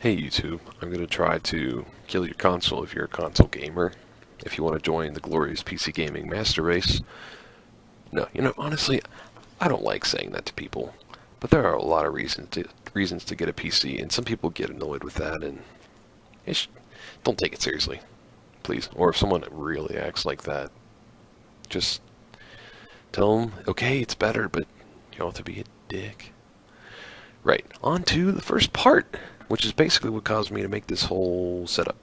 Hey YouTube, I'm going to try to kill your console if you're a console gamer. If you want to join the glorious PC Gaming Master Race. No, honestly, I don't like saying that to people. But there are a lot of reasons to get a PC, and some people get annoyed with that, and don't take it seriously, please. Or if someone really acts like that, just tell them, okay, it's better, but you don't have to be a dick. Right, on to the first part, which is basically what caused me to make this whole setup.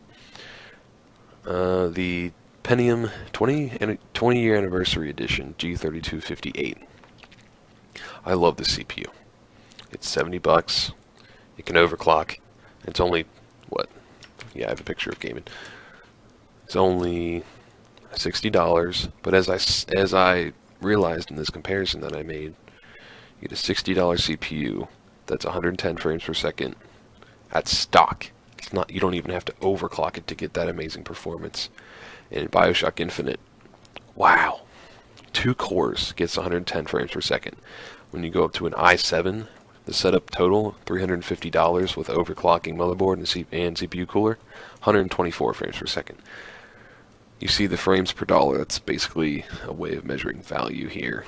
The Pentium 20 year anniversary edition G3258. I love this CPU. It's $70. It can overclock. It's only what? Yeah, I have a picture of gaming. It's only $60, but as I realized in this comparison that I made, you get a $60 CPU that's 110 frames per second at stock. It's not, you don't even have to overclock it to get that amazing performance. And in BioShock Infinite, wow, 2 cores gets 110 frames per second. When you go up to an i7, the setup total $350 with overclocking motherboard and CPU cooler, 124 frames per second. You see the frames per dollar. That's basically a way of measuring value here.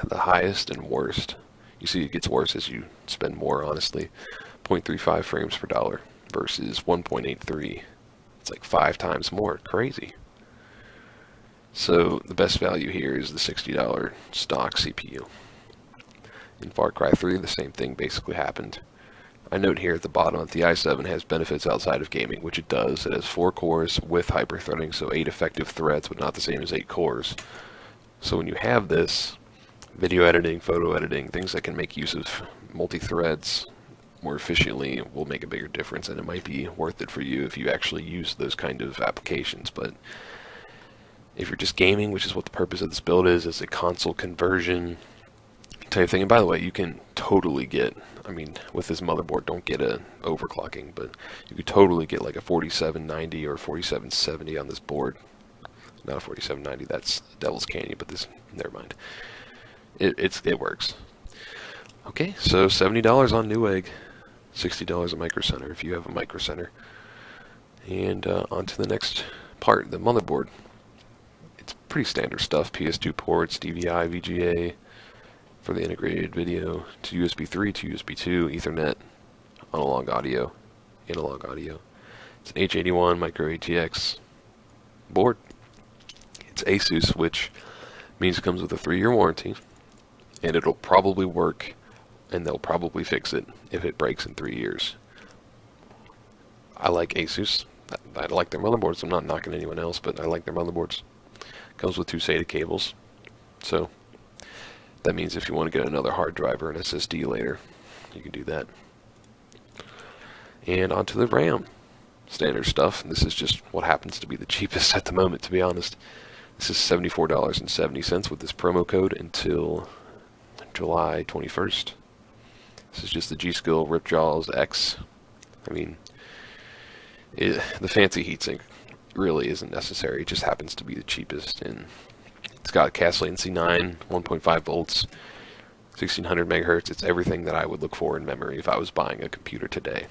The highest and worst. You see it gets worse as you spend more, honestly. 0.35 frames per dollar versus 1.83. It's like 5 times more. Crazy. So the best value here is the $60 stock CPU. In Far Cry 3, the same thing basically happened. I note here at the bottom that the i7 has benefits outside of gaming, which it does. It has 4 cores with hyper-threading, so 8 effective threads, but not the same as 8 cores. So when you have this, video editing, photo editing, things that can make use of multi-threads more efficiently will make a bigger difference, and it might be worth it for you if you actually use those kind of applications. But if you're just gaming, which is what the purpose of this build is a console conversion type thing. And by the way, you can totally get, with this motherboard, don't get a overclocking, but you could totally get like a 4790 or 4770 on this board. Not a 4790, that's Devil's Canyon, but this, never mind. It works. Okay, so $70 on Newegg, $60 at Micro Center if you have a Micro Center. And on to the next part, the motherboard. It's pretty standard stuff, PS2 ports, DVI, VGA, for the integrated video, to USB 3, to USB 2, Ethernet, analog audio. It's an H81 Micro ATX board. It's Asus, which means it comes with a 3-year warranty, and it'll probably work, and they'll probably fix it if it breaks in 3 years. I like Asus. I like their motherboards. I'm not knocking anyone else, but I like their motherboards. Comes with 2 SATA cables, so that means if you want to get another hard drive or an SSD later, you can do that. And onto the RAM. Standard stuff. This is just what happens to be the cheapest at the moment, to be honest. This is $74.70 with this promo code until July 21st. This is just the G-Skill Ripjaws X. The fancy heatsink really isn't necessary. It just happens to be the cheapest, and it's got Castlane C9, 1.5 volts, 1600 megahertz. It's everything that I would look for in memory if I was buying a computer today.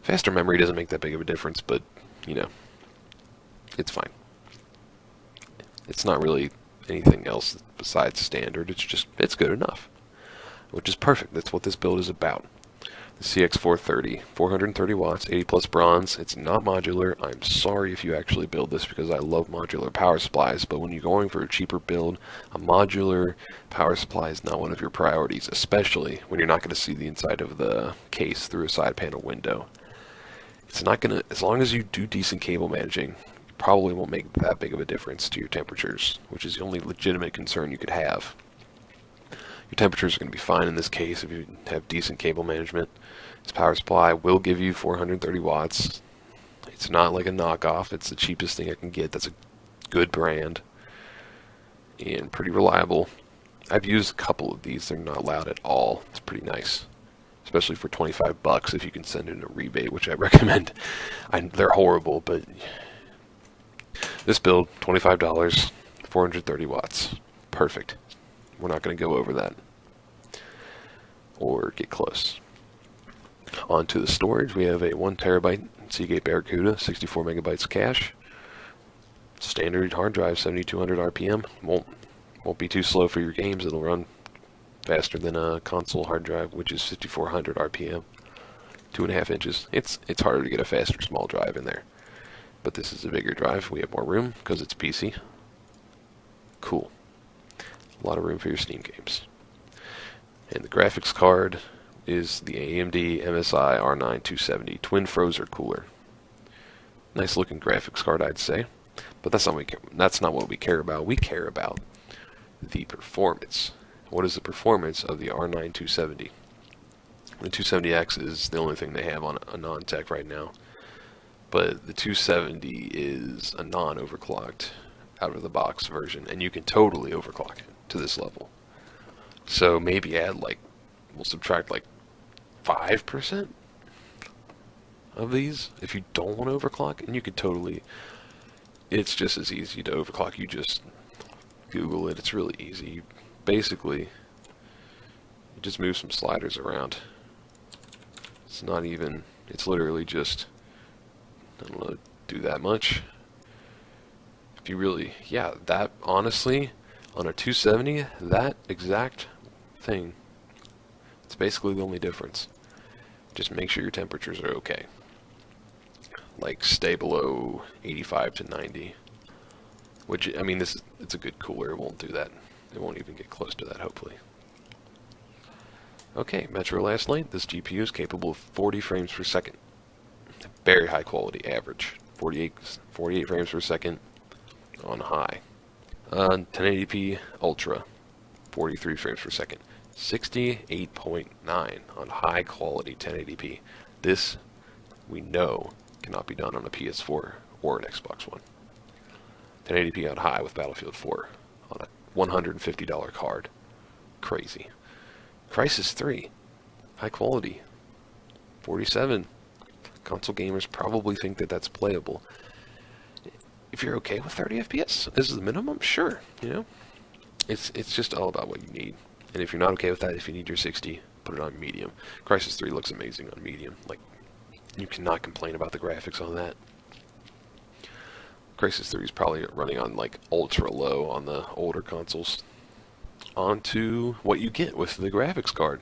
Faster memory doesn't make that big of a difference, but, it's fine. It's not really anything else besides standard. It's good enough, which is perfect. That's what this build is about. The CX430, 430 watts, 80 plus bronze. It's not modular. I'm sorry if you actually build this because I love modular power supplies, but when you're going for a cheaper build, a modular power supply is not one of your priorities, especially when you're not going to see the inside of the case through a side panel window. It's not going to, as long as you do decent cable managing, you probably won't make that big of a difference to your temperatures, which is the only legitimate concern you could have. Your temperatures are going to be fine in this case if you have decent cable management. This power supply will give you 430 watts. It's not like a knockoff. It's the cheapest thing I can get. That's a good brand and pretty reliable. I've used a couple of these. They're not loud at all. It's pretty nice, especially for $25 if you can send in a rebate, which I recommend. They're horrible, but this build, $25, 430 watts. Perfect. We're not going to go over that or get close. Onto the storage, we have a 1 terabyte Seagate Barracuda, 64 megabytes cache. Standard hard drive, 7200 RPM. Won't be too slow for your games. It'll run faster than a console hard drive, which is 5400 RPM. 2.5 inches. It's harder to get a faster small drive in there. But this is a bigger drive. We have more room because it's PC. Cool. A lot of room for your Steam games. And the graphics card is the AMD MSI R9 270 Twin Frozr cooler. Nice looking graphics card, I'd say. But that's not what we care about. We care about the performance. What is the performance of the R9 270? The 270X is the only thing they have on a non-tech right now. But the 270 is a non-overclocked, out-of-the-box version, and you can totally overclock it to this level. So maybe we'll subtract like 5% of these if you don't want to overclock, and you could totally, it's just as easy to overclock. You just Google it, it's really easy. Basically, you just move some sliders around. It's literally just, I don't know, do that much. If you really, that honestly, on a 270, that exact thing, it's basically the only difference. Just make sure your temperatures are okay. Like, stay below 85 to 90. Which, I mean, it's a good cooler, it won't do that. It won't even get close to that, hopefully. Okay, Metro Last Light. This GPU is capable of 40 frames per second. Very high quality, average. 48 frames per second on high. 1080p Ultra, 43 frames per second. 68.9 on high quality 1080p. This, we know, cannot be done on a PS4 or an Xbox One. 1080p on high with Battlefield 4 on a $150 card. Crazy. Crysis 3, high quality, 47. Console gamers probably think that that's playable. If you're okay with 30 FPS, this is the minimum, sure, you know. It's just all about what you need. And if you're not okay with that, if you need your 60, put it on medium. Crysis 3 looks amazing on medium. Like, you cannot complain about the graphics on that. Crysis 3 is probably running on like ultra low on the older consoles. On to what you get with the graphics card.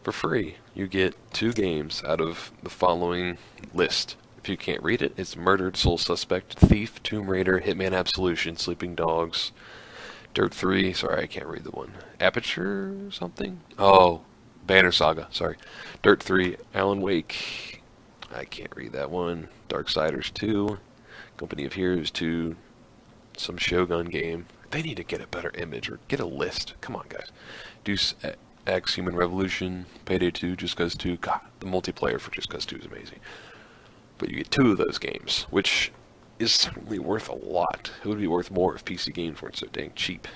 For free, you get 2 games out of the following list. If you can't read it, it's Murdered Soul Suspect, Thief, Tomb Raider, Hitman Absolution, Sleeping Dogs, Dirt 3, sorry I can't read the one, Aperture something? Oh, Banner Saga, sorry. Dirt 3, Alan Wake, I can't read that one, Darksiders 2, Company of Heroes 2, some Shogun game. They need to get a better image or get a list. Come on, guys. Deus Ex Human Revolution, Payday 2, Just Cause 2. God, the multiplayer for Just Cause 2 is amazing. But you get 2 of those games, which is certainly worth a lot. It would be worth more if PC games weren't so dang cheap.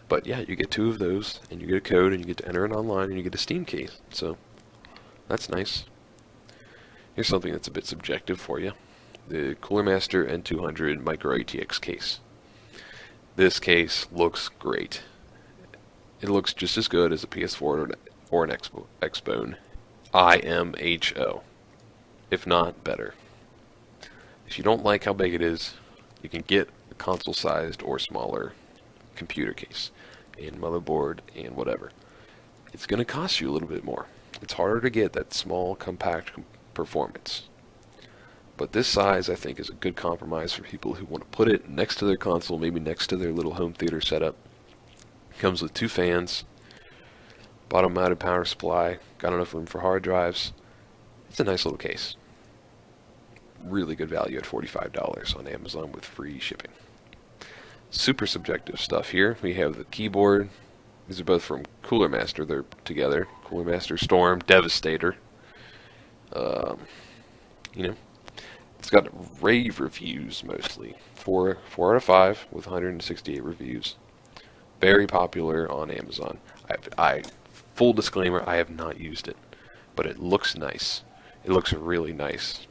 But yeah, you get 2 of those, and you get a code, and you get to enter it online, and you get a Steam key. So, that's nice. Here's something that's a bit subjective for you. The Cooler Master N200 Micro ATX case. This case looks great. It looks just as good as a PS4 or an Xbone IMHO, if not better. If you don't like how big it is, you can get a console-sized or smaller computer case and motherboard and whatever. It's going to cost you a little bit more. It's harder to get that small, compact performance. But this size, I think, is a good compromise for people who want to put it next to their console, maybe next to their little home theater setup. Comes with 2 fans, bottom-mounted power supply, got enough room for hard drives. It's a nice little case. Really good value at $45 on Amazon with free shipping. Super subjective stuff here. We have the keyboard. These are both from Cooler Master. They're together. Cooler Master Storm Devastator. It's got rave reviews mostly. 4 out of 5 with 168 reviews. Very popular on Amazon. Full disclaimer, I have not used it, but it looks nice. It looks really nice.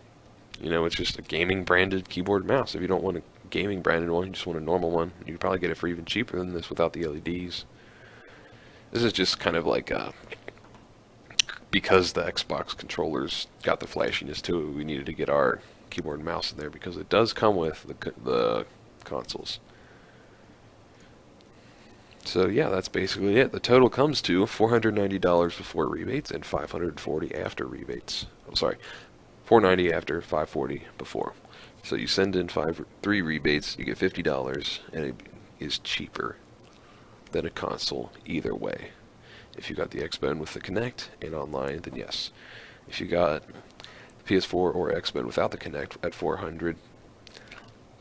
You know, it's just a gaming branded keyboard and mouse. If you don't want a gaming branded one, you just want a normal one, you can probably get it for even cheaper than this without the LEDs. This is just kind of like because the Xbox controllers got the flashiness to it, we needed to get our keyboard and mouse in there because it does come with the consoles. So yeah, that's basically it. The total comes to $490 before rebates and $540 after rebates. I'm sorry, $490 after, $540 before. So you send in 3 rebates, you get $50, and it is cheaper than a console either way. If you got the Xbox with the Kinect and online, then yes. If you got PS4 or Xbox without the Kinect at $400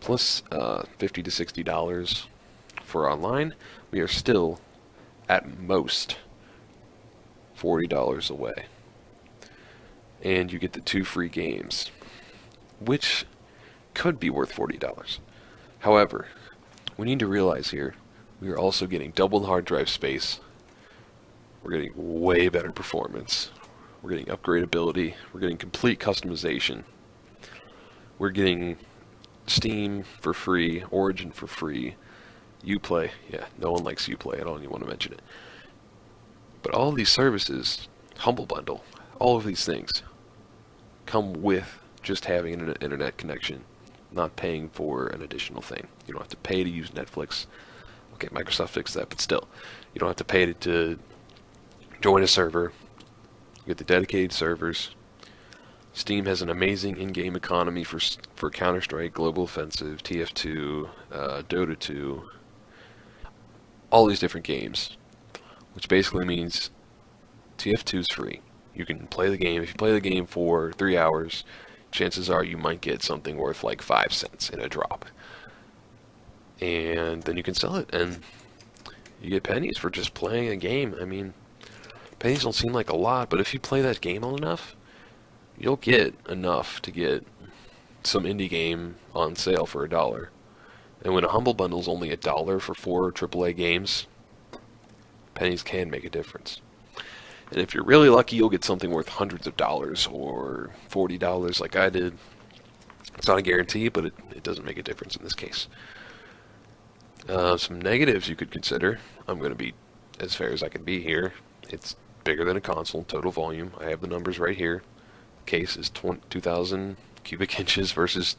plus $50 to $60 for online, we are still at most $40 away. And you get the 2 free games, which could be worth $40. However, we need to realize here, we are also getting double the hard drive space. We're getting way better performance. We're getting upgradability. We're getting complete customization. We're getting Steam for free, Origin for free, Uplay. Yeah, no one likes Uplay. I don't even want to mention it. But all of these services, Humble Bundle, all of these things come with just having an internet connection, not paying for an additional thing. You don't have to pay to use Netflix. Okay, Microsoft fixed that, but still, you don't have to pay to join a server. You get the dedicated servers. Steam has an amazing in-game economy for Counter-Strike, Global Offensive, TF2, Dota 2, all these different games, which basically means TF2 is free. You can play the game. If you play the game for 3 hours, chances are you might get something worth like 5 cents in a drop. And then you can sell it, and you get pennies for just playing a game. I mean, pennies don't seem like a lot, but if you play that game long enough, you'll get enough to get some indie game on sale for $1. And when a Humble Bundle is only $1 for 4 AAA games, pennies can make a difference. And if you're really lucky, you'll get something worth hundreds of dollars or $40 like I did. It's not a guarantee, but it doesn't make a difference in this case. Some negatives you could consider. I'm going to be as fair as I can be here. It's bigger than a console, total volume. I have the numbers right here. Case is 2,000 cubic inches versus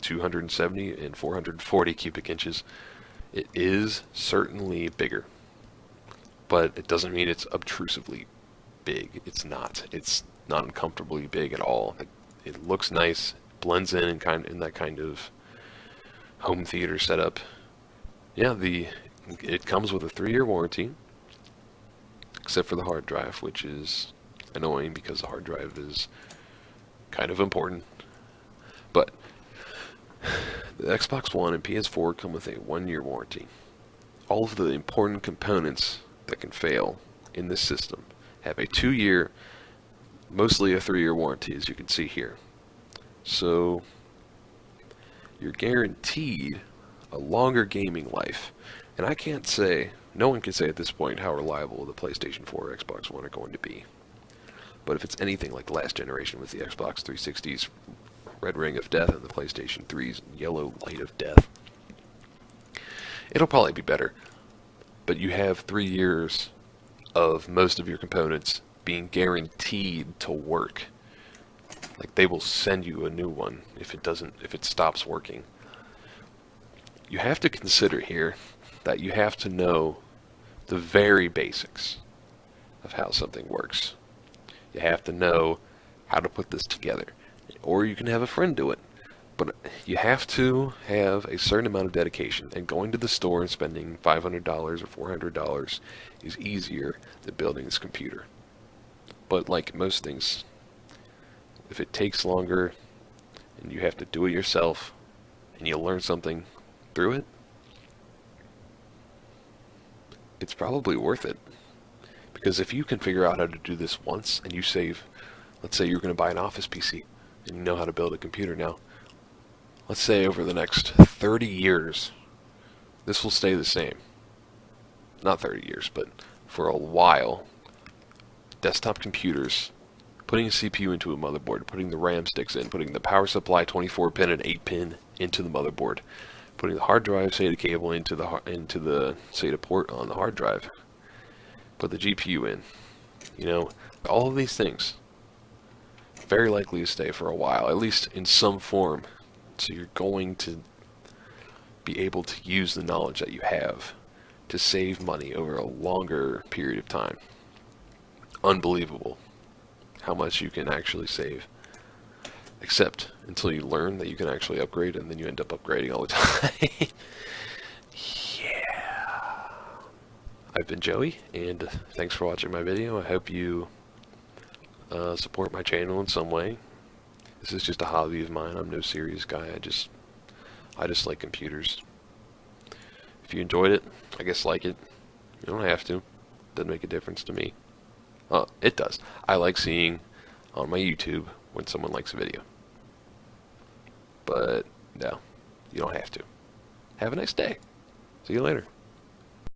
270 and 440 cubic inches. It is certainly bigger, but it doesn't mean it's obtrusively big. It's not. It's not uncomfortably big at all. It looks nice, blends in that kind of home theater setup. Yeah, it comes with a 3-year warranty, except for the hard drive, which is annoying because the hard drive is kind of important. But the Xbox One and PS4 come with a 1-year warranty. All of the important components that can fail in this system have a 2-year, mostly a 3-year warranty, as you can see here. So you're guaranteed a longer gaming life. And I can't say, no one can say at this point how reliable the PlayStation 4 or Xbox One are going to be. But if it's anything like the last generation with the Xbox 360's red ring of death and the PlayStation 3's yellow light of death, it'll probably be better. But you have 3 years of most of your components being guaranteed to work. Like, they will send you a new one if it stops working. You have to consider here that you have to know the very basics of how something works. You have to know how to put this together. Or you can have a friend do it. But you have to have a certain amount of dedication, and going to the store and spending $500 or $400 is easier than building this computer. But like most things, if it takes longer and you have to do it yourself and you learn something through it, it's probably worth it. Because if you can figure out how to do this once and you save, let's say you're going to buy an Office PC and you know how to build a computer now, let's say over the next 30 years, this will stay the same. Not 30 years, but for a while, desktop computers, putting a CPU into a motherboard, putting the RAM sticks in, putting the power supply 24-pin and 8-pin into the motherboard, putting the hard drive SATA cable into the SATA port on the hard drive, put the GPU in, You know, all of these things, very likely to stay for a while, at least in some form. So you're going to be able to use the knowledge that you have to save money over a longer period of time. Unbelievable how much you can actually save. Except until you learn that you can actually upgrade, and then you end up upgrading all the time. Yeah. I've been Joey, and thanks for watching my video. I hope you support my channel in some way. This is just a hobby of mine. I'm no serious guy. I just like computers. If you enjoyed it, I guess like it. You don't have to. Doesn't make a difference to me. It does. I like seeing on my YouTube when someone likes a video. But no, you don't have to. Have a nice day. See you later.